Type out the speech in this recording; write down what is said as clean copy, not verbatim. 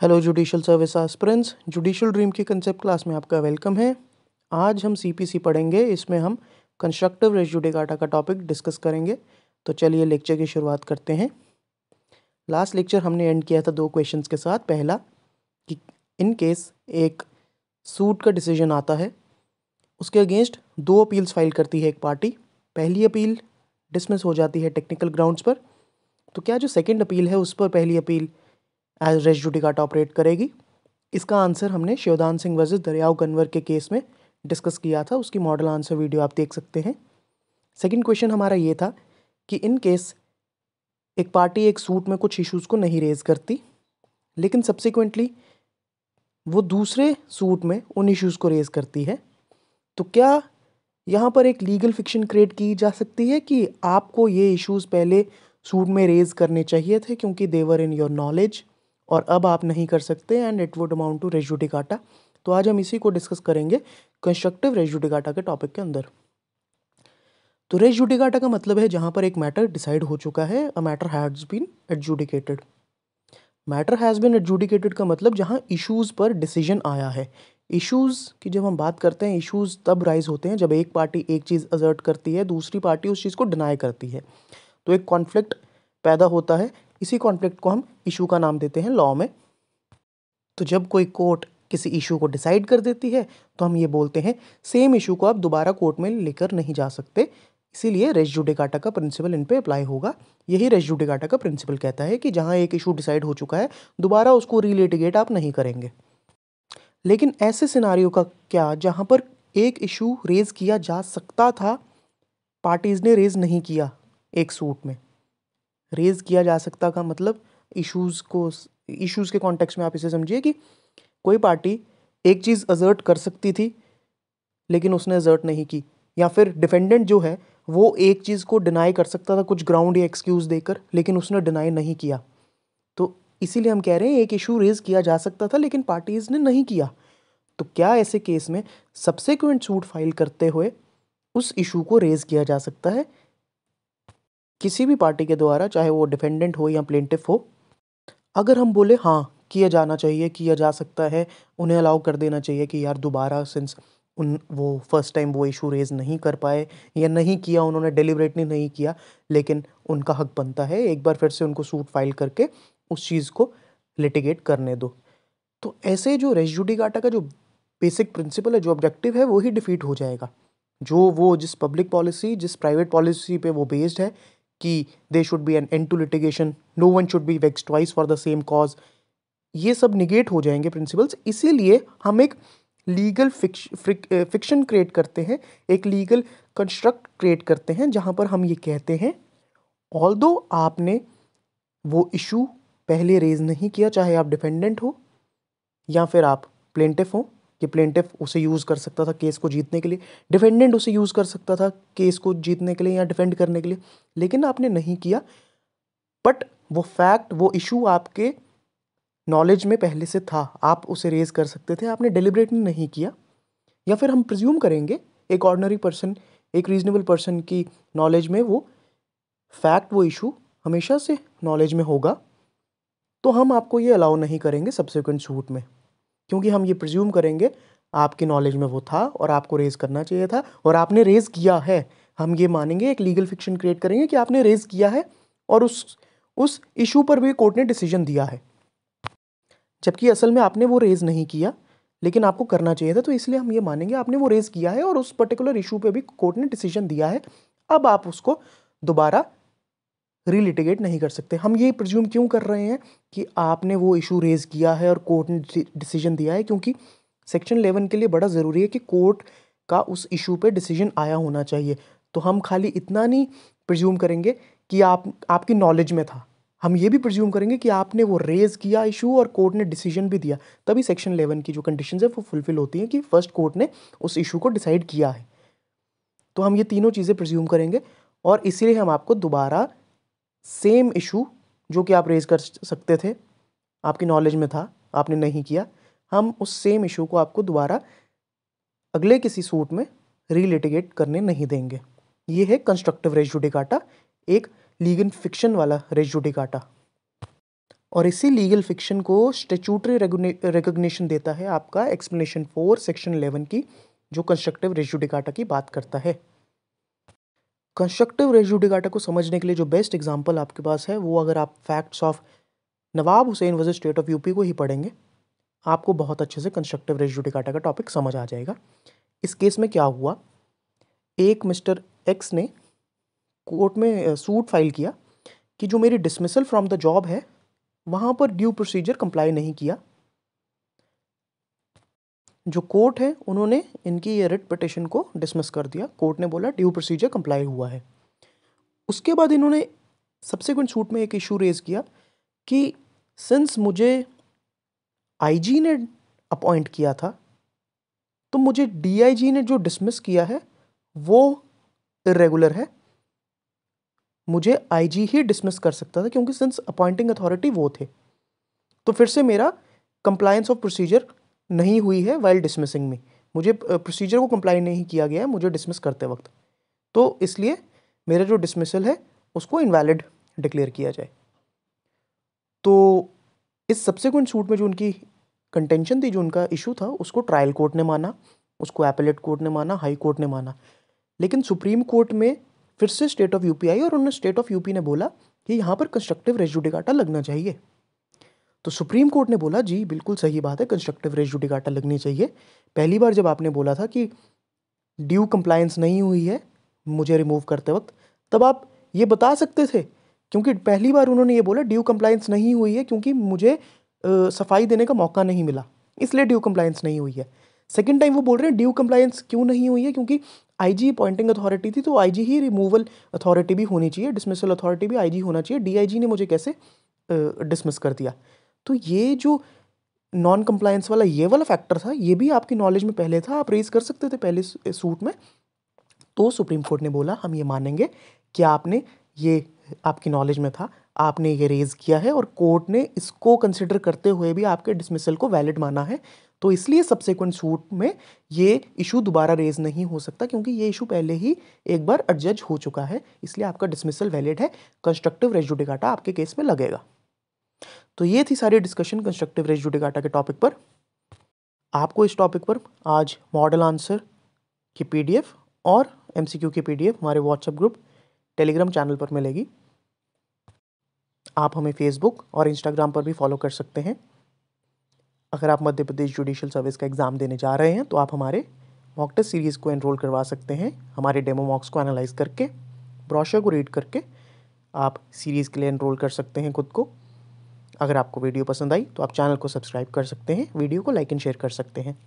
Hello judicial service aspirants, judicial dream की concept class में आपका वेलकम है। आज हम सीपीसी पढ़ेंगे। इसमें हम कंस्ट्रक्टिव रेस जुडिकाटा का टॉपिक डिस्कस करेंगे। तो चलिए लेक्चर की शुरुआत करते हैं। लास्ट लेक्चर हमने एंड किया था दो क्वेश्चंस के साथ। पहला कि इन केस एक सूट का डिसीजन आता है, उसके अगेंस्ट दो अपील्स फाइल करती है एक पार्टी। पहली अपील डिसमिस हो जाती है टेक्निकल ग्राउंड्स पर, तो क्या जो सेकेंड अपील है उस पर पहली appeal as res judicata operate करेगी? इसका आंसर हमने शिवदान सिंह वर्सेस दरियाव कन्वर के केस में डिस्कस किया था। उसकी मॉडल आंसर वीडियो आप देख सकते हैं। सेकंड क्वेश्चन हमारा ये था कि इन केस एक पार्टी एक सूट में कुछ इश्यूज को नहीं रेज करती, लेकिन सब्सिक्वेंटली वो दूसरे सूट में उन इश्यूज को रेज करती है, तो क्या यहाँ पर एक लीगल फिक्शन क्रिएट की जा सकती है कि आपको ये इश्यूज पहले सूट में रेज करने चाहिए थे क्योंकि देवर इन योर नॉलेज, और अब आप नहीं कर सकते and it would amount to res judicata. तो आज हम इसी को डिस्कस करेंगे कंस्ट्रक्टिव रेस जुडिकाटा के टॉपिक के अंदर। तो रेस जुडिकाटा का मतलब है जहां पर एक मैटर डिसाइड हो चुका है, a matter has been adjudicated. Matter has been adjudicated का मतलब जहां इश्यूज पर डिसीजन आया है। इश्यूज की जब हम बात करते हैं, इश्यूज तब राइज होते हैं जब एक पार्टी एक चीज़ असर्ट करती है, दूसरी पार्टी उस चीज़ को डिनाई करती है, तो एक कॉन्फ्लिक्ट पैदा होता है। इसी कॉन्फ्लिक्ट को हम इशू का नाम देते हैं लॉ में। तो जब कोई कोर्ट किसी इशू को डिसाइड कर देती है तो हम ये बोलते हैं सेम इशू को आप दोबारा कोर्ट में लेकर नहीं जा सकते, इसीलिए रेस जुडिकाटा का प्रिंसिपल इन पे अप्लाई होगा। यही रेस जुडिकाटा का प्रिंसिपल कहता है कि जहां एक इशू डिसाइड हो चुका है दोबारा उसको रीलिटिगेट आप नहीं करेंगे। लेकिन ऐसे सिनारियो का क्या जहां पर एक इशू रेज किया जा सकता था, पार्टीज ने रेज नहीं किया? एक सूट में रेज किया जा सकता का मतलब इश्यूज के कॉन्टेक्स्ट में आप इसे समझिए कि कोई पार्टी एक चीज़ असर्ट कर सकती थी लेकिन उसने असर्ट नहीं की, या फिर डिफेंडेंट जो है वो एक चीज़ को डिनाई कर सकता था कुछ ग्राउंड या एक्सक्यूज देकर, लेकिन उसने डिनाई नहीं किया। तो इसीलिए हम कह रहे हैं एक इशू रेज किया जा सकता था लेकिन पार्टीज ने नहीं किया। तो क्या ऐसे केस में सब्सिक्वेंट सूट फाइल करते हुए उस इशू को रेज किया जा सकता है किसी भी पार्टी के द्वारा, चाहे वो डिफेंडेंट हो या प्लेंटिफ हो? अगर हम बोले हाँ किया जाना चाहिए, किया जा सकता है, उन्हें अलाउ कर देना चाहिए कि यार दोबारा, सिंस वो फर्स्ट टाइम वो इशू रेज नहीं कर पाए या नहीं किया, उन्होंने डेलिबरेटली नहीं किया, लेकिन उनका हक बनता है एक बार फिर से उनको सूट फाइल करके उस चीज़ को लिटिगेट करने दो। तो ऐसे जो रेस जुडिकाटा का जो बेसिक प्रिंसिपल है, जो ऑब्जेक्टिव है, वो ही डिफीट हो जाएगा। जो वो जिस पब्लिक पॉलिसी, जिस प्राइवेट पॉलिसी पे वो बेस्ड है कि they should be an end to litigation, no one should be vexed twice for the same cause, ये सब निगेट हो जाएंगे प्रिंसिपल्स। इसीलिए हम एक लीगल फिक्शन क्रिएट करते हैं, एक लीगल कंस्ट्रक्ट क्रिएट करते हैं जहां पर हम ये कहते हैं ऑल्दो आपने वो इशू पहले रेज नहीं किया, चाहे आप डिफेंडेंट हो या फिर आप प्लेंटिफ हो, कि प्लेंटिफ उसे यूज़ कर सकता था केस को जीतने के लिए, डिफेंडेंट उसे यूज़ कर सकता था केस को जीतने के लिए या डिफेंड करने के लिए, लेकिन आपने नहीं किया। बट वो फैक्ट, वो इशू आपके नॉलेज में पहले से था, आप उसे रेज कर सकते थे, आपने डेलिबरेटली नहीं किया। या फिर हम प्रिज्यूम करेंगे एक ऑर्डिनरी पर्सन, एक रीजनेबल पर्सन की नॉलेज में वो फैक्ट, वो इशू हमेशा से नॉलेज में होगा, तो हम आपको ये अलाउ नहीं करेंगे सब्सिक्वेंट सूट में, क्योंकि हम ये प्रिज्यूम करेंगे आपके नॉलेज में वो था और आपको रेज करना चाहिए था और आपने रेज किया है। हम ये मानेंगे, एक लीगल फिक्शन क्रिएट करेंगे कि आपने रेज किया है और उस इशू पर भी कोर्ट ने डिसीजन दिया है, जबकि असल में आपने वो रेज नहीं किया लेकिन आपको करना चाहिए था। तो इसलिए हम ये मानेंगे आपने वो रेज किया है और उस पर्टिकुलर इशू पे भी कोर्ट ने डिसीजन दिया है, अब आप उसको दोबारा रीलिटिगेट नहीं कर सकते। हम ये प्रिज्यूम क्यों कर रहे हैं कि आपने वो इशू रेज किया है और कोर्ट ने डिसीजन दिया है? क्योंकि सेक्शन 11 के लिए बड़ा ज़रूरी है कि कोर्ट का उस इशू पे डिसीजन आया होना चाहिए। तो हम खाली इतना नहीं प्रिज्यूम करेंगे कि आपकी नॉलेज में था, हम ये भी प्रिज्यूम करेंगे कि आपने वो रेज किया इशू और कोर्ट ने डिसीजन भी दिया, तभी सेक्शन 11 की जो कंडीशंस है वो फुलफिल होती हैं कि फर्स्ट कोर्ट ने उस इशू को डिसाइड किया है। तो हम ये तीनों चीज़ें प्रिज्यूम करेंगे और इसीलिए हम आपको दोबारा सेम इशू जो कि आप रेज कर सकते थे, आपकी नॉलेज में था, आपने नहीं किया, हम उस सेम इशू को आपको दोबारा अगले किसी सूट में रीलिटिगेट करने नहीं देंगे। ये है कंस्ट्रक्टिव रेस जुडिकाटा, एक लीगल फिक्शन वाला रेस जुडिकाटा। और इसी लीगल फिक्शन को स्टैट्यूटरी रिकॉग्निशन देता है आपका एक्सप्लेनेशन 4 सेक्शन 11 की, जो कंस्ट्रक्टिव रेस जुडिकाटा की बात करता है। कंस्ट्रक्टिव रेस जुडिकाटा को समझने के लिए जो बेस्ट एग्जांपल आपके पास है वो, अगर आप facts of Nawab Hussain versus state of UP को ही पढ़ेंगे, आपको बहुत अच्छे से कंस्ट्रक्टिव रेस जुडिकाटा का टॉपिक समझ आ जाएगा। इस केस में क्या हुआ, एक मिस्टर एक्स ने कोर्ट में सूट फाइल किया कि जो मेरी डिसमिसल फ्रॉम द जॉब है वहाँ पर ड्यू प्रोसीजर कंप्लाई नहीं किया। जो कोर्ट है उन्होंने इनकी ये रिट पिटिशन को डिसमिस कर दिया। कोर्ट ने बोला ड्यू प्रोसीजर कंप्लाई हुआ है। उसके बाद इन्होंने सब्सिक्वेंट सूट में एक इशू रेज किया कि सिंस मुझे आईजी ने अपॉइंट किया था तो मुझे डीआईजी ने जो डिसमिस किया है वो इरेगुलर है, मुझे आईजी ही डिसमिस कर सकता था क्योंकि सिंस अपॉइंटिंग अथॉरिटी वो थे। तो फिर से मेरा कंप्लायंस ऑफ प्रोसीजर नहीं हुई है वाइल डिसमिसिंग में, मुझे प्रोसीजर को कंप्लाई नहीं किया गया है मुझे डिसमिस करते वक्त, तो इसलिए मेरा जो डिसमिसल है उसको इनवैलिड डिक्लेयर किया जाए। तो इस सब्सिक्वेंट सूट में जो उनकी कंटेंशन थी, जो उनका इशू था, उसको ट्रायल कोर्ट ने माना, उसको एपेलेट कोर्ट ने माना, हाई कोर्ट ने माना। लेकिन सुप्रीम कोर्ट में फिर से स्टेट ऑफ यूपी आई और उन्होंने स्टेट ऑफ यूपी ने बोला कि यहाँ पर कंस्ट्रक्टिव रेस जुडिकाटा लगना चाहिए। तो सुप्रीम कोर्ट ने बोला जी बिल्कुल सही बात है, कंस्ट्रक्टिव रेस जुडिकाटा लगनी चाहिए। पहली बार जब आपने बोला था कि ड्यू कंप्लायंस नहीं हुई है मुझे रिमूव करते वक्त, तब आप ये बता सकते थे, क्योंकि पहली बार उन्होंने ये बोला ड्यू कंप्लायंस नहीं हुई है क्योंकि मुझे सफाई देने का मौका नहीं मिला, इसलिए ड्यू कंप्लायंस नहीं हुई है। सेकेंड टाइम वो बोल रहे हैं ड्यू कंप्लायंस क्यों नहीं हुई है, क्योंकि आईजी अपॉइंटिंग अथॉरिटी थी तो आईजी ही रिमूवल अथॉरिटी भी होनी चाहिए, डिसमिसल अथॉरिटी भी आईजी होना चाहिए, डीआईजी ने मुझे कैसे डिसमिस कर दिया। तो ये जो नॉन कंप्लायंस वाला ये वाला फैक्टर था, ये भी आपकी नॉलेज में पहले था, आप रेज कर सकते थे पहले सूट में। तो सुप्रीम कोर्ट ने बोला हम ये मानेंगे कि आपने ये आपकी नॉलेज में था, आपने ये रेज किया है और कोर्ट ने इसको कंसिडर करते हुए भी आपके डिसमिसल को वैलिड माना है। तो इसलिए सब्सिक्वेंट सूट में ये इशू दोबारा रेज नहीं हो सकता क्योंकि ये इशू पहले ही एक बार एडजज हो चुका है, इसलिए आपका डिसमिसल वैलिड है, कंस्ट्रक्टिव रेस जुडिकाटा आपके केस में लगेगा। तो ये थी सारी डिस्कशन कंस्ट्रक्टिव रेस जुडिकाटा के टॉपिक पर। आपको इस टॉपिक पर आज मॉडल आंसर की पीडीएफ और एमसीक्यू की पीडीएफ हमारे व्हाट्सएप ग्रुप टेलीग्राम चैनल पर मिलेगी। आप हमें फेसबुक और इंस्टाग्राम पर भी फॉलो कर सकते हैं। अगर आप मध्य प्रदेश जुडिशियल सर्विस का एग्ज़ाम देने जा रहे हैं तो आप हमारे मॉक टेस्ट सीरीज़ को एनरोल करवा सकते हैं। हमारे डेमो मॉक्स को एनालाइज करके, ब्रोशर को रीड करके आप सीरीज़ के लिए एनरोल कर सकते हैं खुद को। अगर आपको वीडियो पसंद आई तो आप चैनल को सब्सक्राइब कर सकते हैं, वीडियो को लाइक एंड शेयर कर सकते हैं।